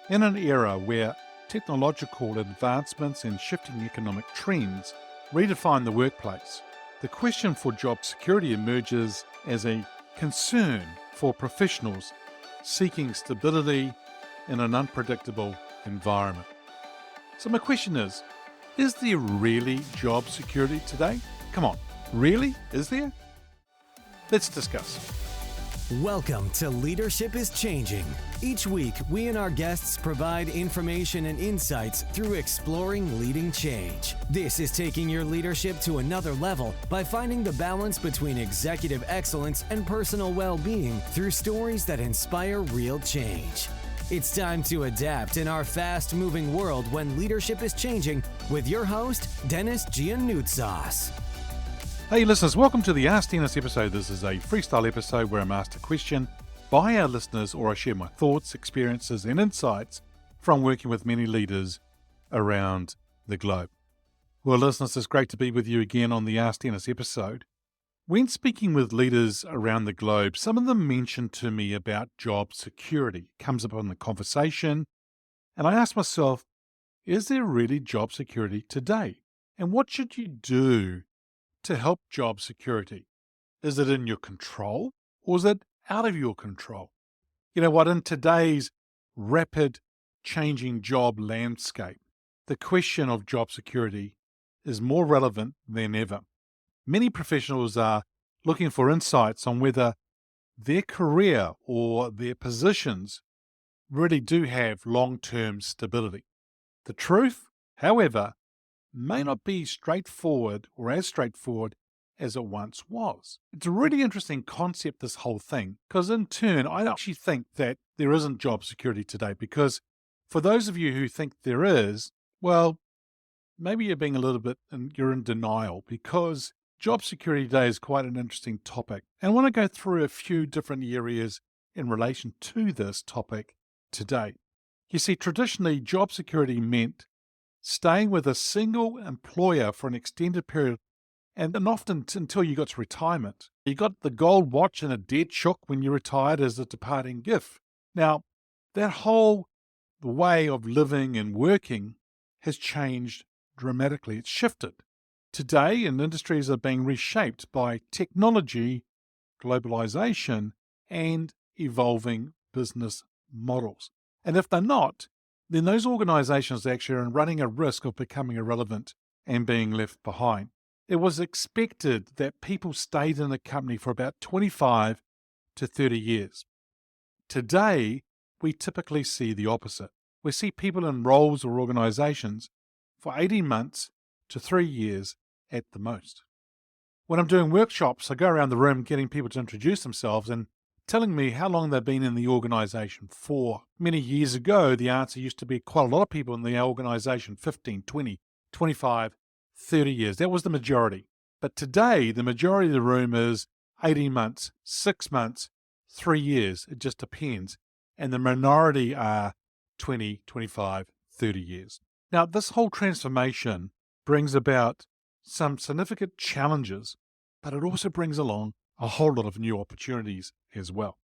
In an era where technological advancements and shifting economic trends redefine the workplace, the question for job security emerges as a concern for professionals seeking stability in an unpredictable environment. So my question is there really job security today? Come on, really? Is there? Let's discuss. Welcome to Leadership is Changing. Each week, we and our guests provide information and insights through exploring leading change. This is taking your leadership to another level by finding the balance between executive excellence and personal well-being through stories that inspire real change. It's time to adapt in our fast-moving world when leadership is changing with your host, Denis Gianoutsos. Hey listeners, welcome to the Ask Denis episode. This is a freestyle episode where I'm asked a question by our listeners or I share my thoughts, experiences and insights from working with many leaders around the globe. Well listeners, it's great to be with you again on the Ask Denis episode. When speaking with leaders around the globe, some of them mention to me about job security. It comes up in the conversation and I ask myself, is there really job security today? And what should you do to help job security? Is it in your control or is it out of your control? You know what, in today's rapid changing job landscape, the question of job security is more relevant than ever. Many professionals are looking for insights on whether their career or their positions really do have long-term stability. The truth, however, may not be straightforward or as straightforward as it once was. It's a really interesting concept, this whole thing, because in turn, I actually think that there isn't job security today, because for those of you who think there is, well, maybe you're being a little bit, you're in denial, because job security today is quite an interesting topic. And I want to go through a few different areas in relation to this topic today. You see, traditionally, job security meant staying with a single employer for an extended period, and often until you got to retirement. You got the gold watch and a dead chook when you retired as a departing gift. Now, that whole way of living and working has changed dramatically. It's shifted. Today, industries are being reshaped by technology, globalization, and evolving business models. And if they're not, then those organizations actually are running a risk of becoming irrelevant and being left behind. It was expected that people stayed in a company for about 25 to 30 years. Today, we typically see the opposite. We see people in roles or organizations for 18 months to 3 years at the most. When I'm doing workshops, I go around the room getting people to introduce themselves and telling me how long they've been in the organization for. Many years ago, the answer used to be quite a lot of people in the organization, 15, 20, 25, 30 years. That was the majority. But today, the majority of the room is 18 months, 6 months, 3 years. It just depends. And the minority are 20, 25, 30 years. Now, this whole transformation brings about some significant challenges, but it also brings along a whole lot of new opportunities as well.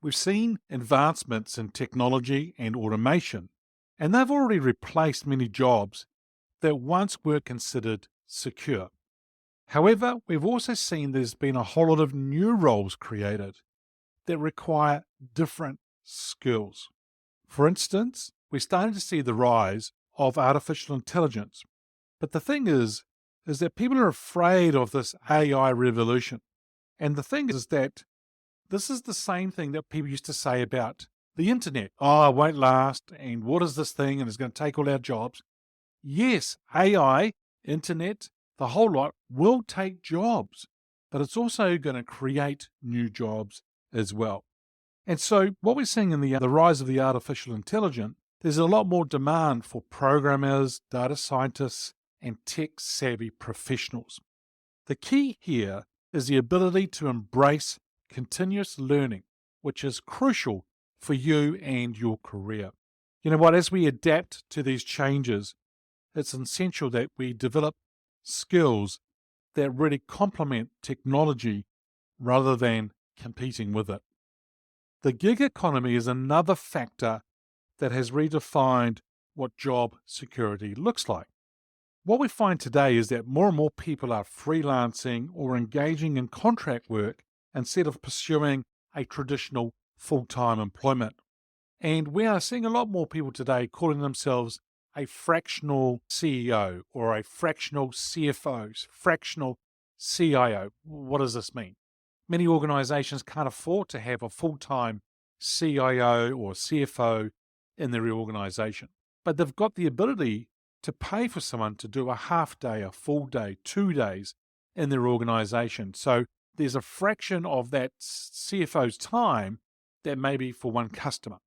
We've seen advancements in technology and automation, and they've already replaced many jobs that once were considered secure. However, we've also seen there's been a whole lot of new roles created that require different skills. For instance, we're starting to see the rise of artificial intelligence. But the thing is that people are afraid of this AI revolution. And the thing is that this is the same thing that people used to say about the internet. Oh, it won't last, and what is this thing, and it's going to take all our jobs. Yes, AI, internet, the whole lot will take jobs, but it's also going to create new jobs as well. And so what we're seeing in the rise of the artificial intelligence, there's a lot more demand for programmers, data scientists, and tech-savvy professionals. The key here is the ability to embrace continuous learning, which is crucial for you and your career. You know what, as we adapt to these changes, it's essential that we develop skills that really complement technology rather than competing with it. The gig economy is another factor that has redefined what job security looks like. What we find today is that more and more people are freelancing or engaging in contract work instead of pursuing a traditional full-time employment. And we are seeing a lot more people today calling themselves a fractional CEO or a fractional CFO, fractional CIO. What does this mean? Many organizations can't afford to have a full-time CIO or CFO in their organization, but they've got the ability to pay for someone to do a half day, a full day, 2 days in their organization. So there's a fraction of that CFO's time that may be for one customer.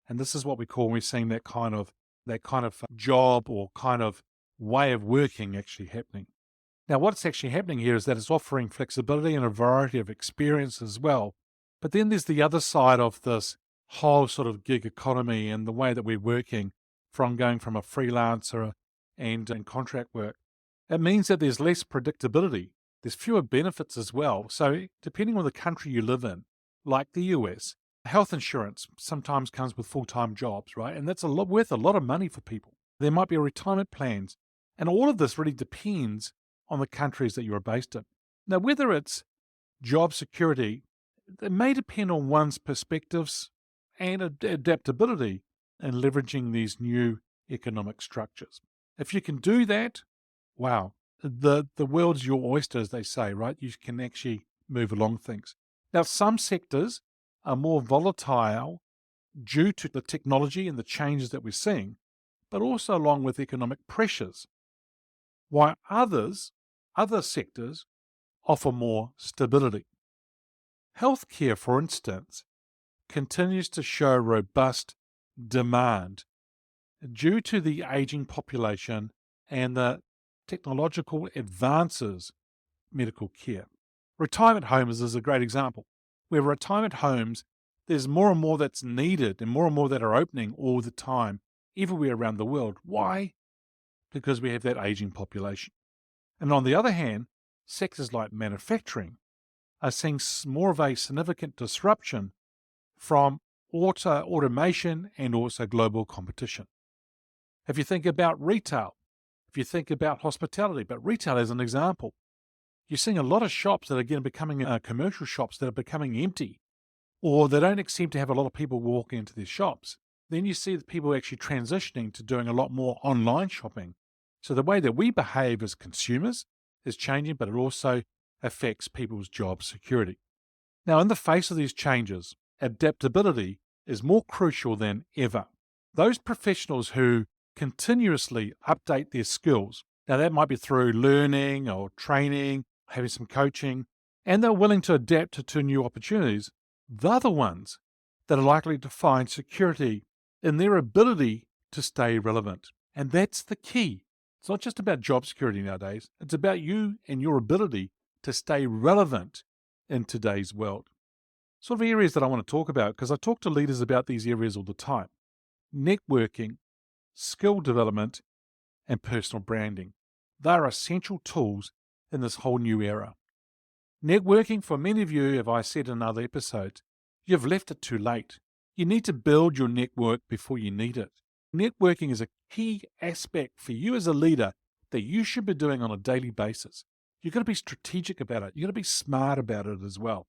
And this is what we're seeing that kind of job or kind of way of working actually happening. Now, what's actually happening here is that it's offering flexibility and a variety of experience as well. But then there's the other side of this whole sort of gig economy and the way that we're working from going from a freelancer and contract work. It means that there's less predictability. There's fewer benefits as well. So depending on the country you live in, like the US, health insurance sometimes comes with full-time jobs, right? And that's worth a lot of money for people. There might be retirement plans. And all of this really depends on the countries that you're based in. Now, whether it's job security, it may depend on one's perspectives and adaptability in leveraging these new economic structures. If you can do that, wow, the world's your oyster, as they say, right? You can actually move along things. Now, some sectors are more volatile due to the technology and the changes that we're seeing, but also along with economic pressures, while other sectors offer more stability. Healthcare, for instance, continues to show robust demand due to the aging population and the technological advances in medical care. Retirement homes is a great example, where retirement homes, there's more and more that's needed and more that are opening all the time, everywhere around the world. Why? Because we have that aging population. And on the other hand, sectors like manufacturing are seeing more of a significant disruption from automation and also global competition. If you think about retail, if you think about hospitality, but retail as an example, you're seeing a lot of shops that are becoming commercial shops that are becoming empty, or they don't seem to have a lot of people walking into their shops. Then you see the people actually transitioning to doing a lot more online shopping. So the way that we behave as consumers is changing, but it also affects people's job security. Now, in the face of these changes, adaptability is more crucial than ever. Those professionals who continuously update their skills, now that might be through learning or training, having some coaching, and they're willing to adapt to new opportunities, they're the ones that are likely to find security in their ability to stay relevant. And that's the key. It's not just about job security nowadays. It's about you and your ability to stay relevant in today's world. Sort of areas that I want to talk about, because I talk to leaders about these areas all the time. Networking, skill development, and personal branding. They are essential tools in this whole new era. Networking, for many of you, as I said in other episodes, you've left it too late. You need to build your network before you need it. Networking is a key aspect for you as a leader that you should be doing on a daily basis. You've got to be strategic about it. You've got to be smart about it as well.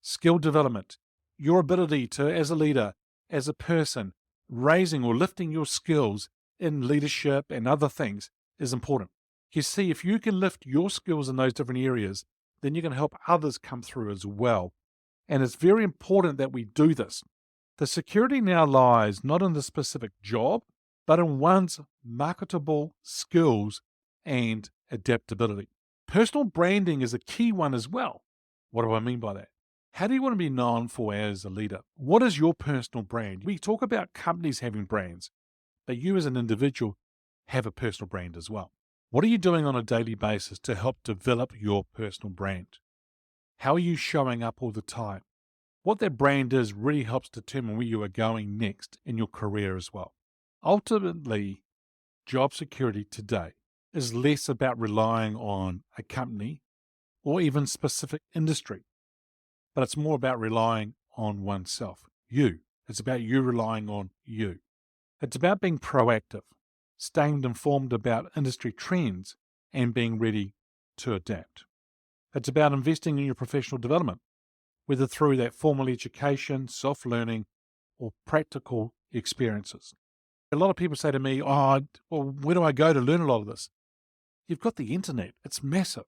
Skill development, your ability to, as a leader, as a person, raising or lifting your skills in leadership and other things is important. You see, if you can lift your skills in those different areas, then you can help others come through as well. And it's very important that we do this. The security now lies not in the specific job, but in one's marketable skills and adaptability. Personal branding is a key one as well. What do I mean by that? How do you want to be known for as a leader? What is your personal brand? We talk about companies having brands, but you as an individual have a personal brand as well. What are you doing on a daily basis to help develop your personal brand? How are you showing up all the time? What that brand is really helps determine where you are going next in your career as well. Ultimately, job security today is less about relying on a company or even specific industry, but it's more about relying on oneself, you. It's about you relying on you. It's about being proactive, staying informed about industry trends, and being ready to adapt. It's about investing in your professional development, whether through that formal education, self-learning, or practical experiences. A lot of people say to me, well, where do I go to learn a lot of this? You've got the internet. It's massive.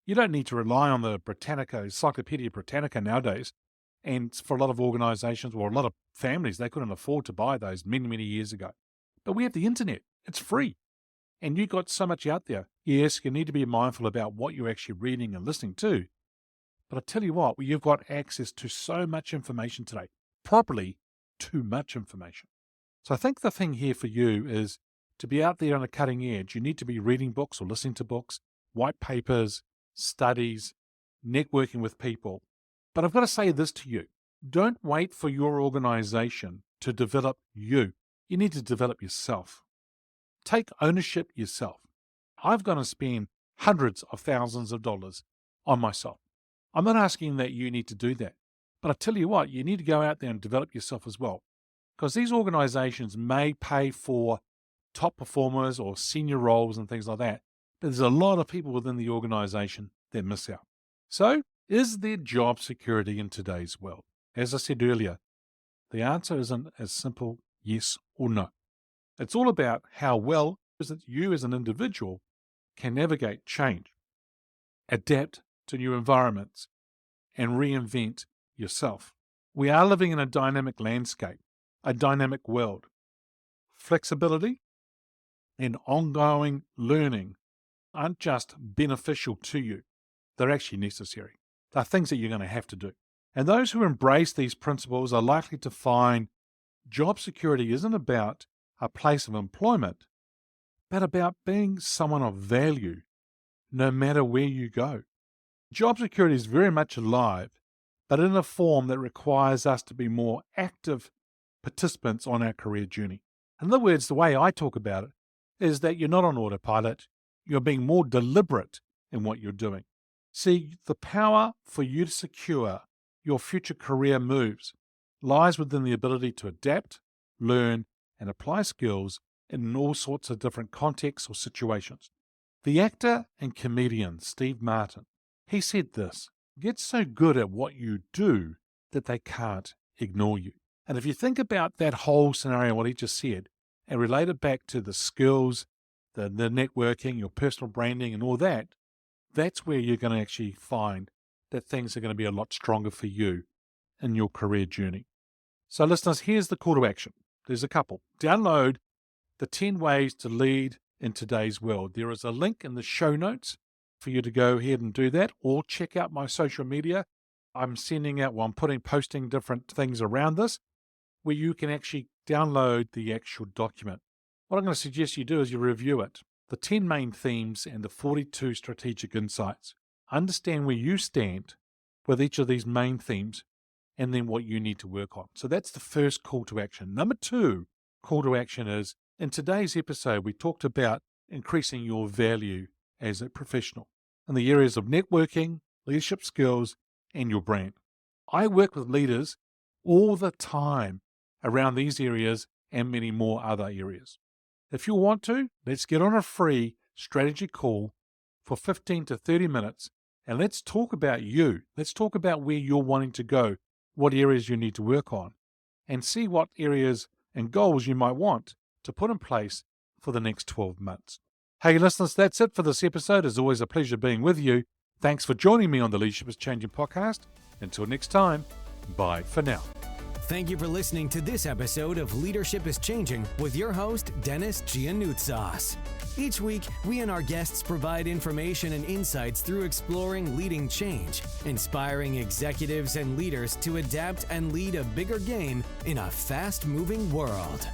You don't need to rely on the Encyclopedia Britannica nowadays. And for a lot of organizations or a lot of families, they couldn't afford to buy those many, many years ago. But we have the internet. It's free. And you've got so much out there. Yes, you need to be mindful about what you're actually reading and listening to. But I tell you what, you've got access to so much information today. Probably too much information. So I think the thing here for you is to be out there on the cutting edge. You need to be reading books or listening to books, white papers, studies, networking with people. But I've got to say this to you. Don't wait for your organization to develop you. You need to develop yourself. Take ownership yourself. I've got to spend hundreds of thousands of dollars on myself. I'm not asking that you need to do that. But I tell you what, you need to go out there and develop yourself as well. Because these organizations may pay for top performers or senior roles and things like that. But there's a lot of people within the organization that miss out. So, is there job security in today's world? As I said earlier, the answer isn't as simple yes or no. It's all about how well is it you as an individual can navigate change, adapt to new environments, and reinvent yourself. We are living in a dynamic landscape, a dynamic world. Flexibility and ongoing learning aren't just beneficial to you, they're actually necessary. They're things that you're going to have to do. And those who embrace these principles are likely to find job security isn't about a place of employment, but about being someone of value no matter where you go. Job security is very much alive, but in a form that requires us to be more active participants on our career journey. In other words, the way I talk about it is that you're not on autopilot, you're being more deliberate in what you're doing. See, the power for you to secure your future career moves lies within the ability to adapt, learn, and apply skills in all sorts of different contexts or situations. The actor and comedian Steve Martin, he said this, get so good at what you do that they can't ignore you. And if you think about that whole scenario, what he just said, and relate it back to the skills, the networking, your personal branding and all that, that's where you're going to actually find that things are going to be a lot stronger for you in your career journey. So listeners, here's the call to action. There's a couple. Download the 10 ways to lead in today's world. There is a link in the show notes for you to go ahead and do that, or check out my social media. I'm posting different things around this where you can actually download the actual document. What I'm going to suggest you do is you review it, the 10 main themes and the 42 strategic insights. Understand where you stand with each of these main themes and then what you need to work on. So that's the first call to action. Number 2 call to action is, in today's episode, we talked about increasing your value as a professional in the areas of networking, leadership skills, and your brand. I work with leaders all the time around these areas and many more other areas. If you want to, let's get on a free strategy call for 15 to 30 minutes and let's talk about you. Let's talk about where you're wanting to go, what areas you need to work on, and see what areas and goals you might want to put in place for the next 12 months. Hey listeners, that's it for this episode. It's always a pleasure being with you. Thanks for joining me on the Leadership is Changing podcast. Until next time, bye for now. Thank you for listening to this episode of Leadership is Changing with your host, Denis Gianoutsos. Each week, we and our guests provide information and insights through exploring leading change, inspiring executives and leaders to adapt and lead a bigger game in a fast-moving world.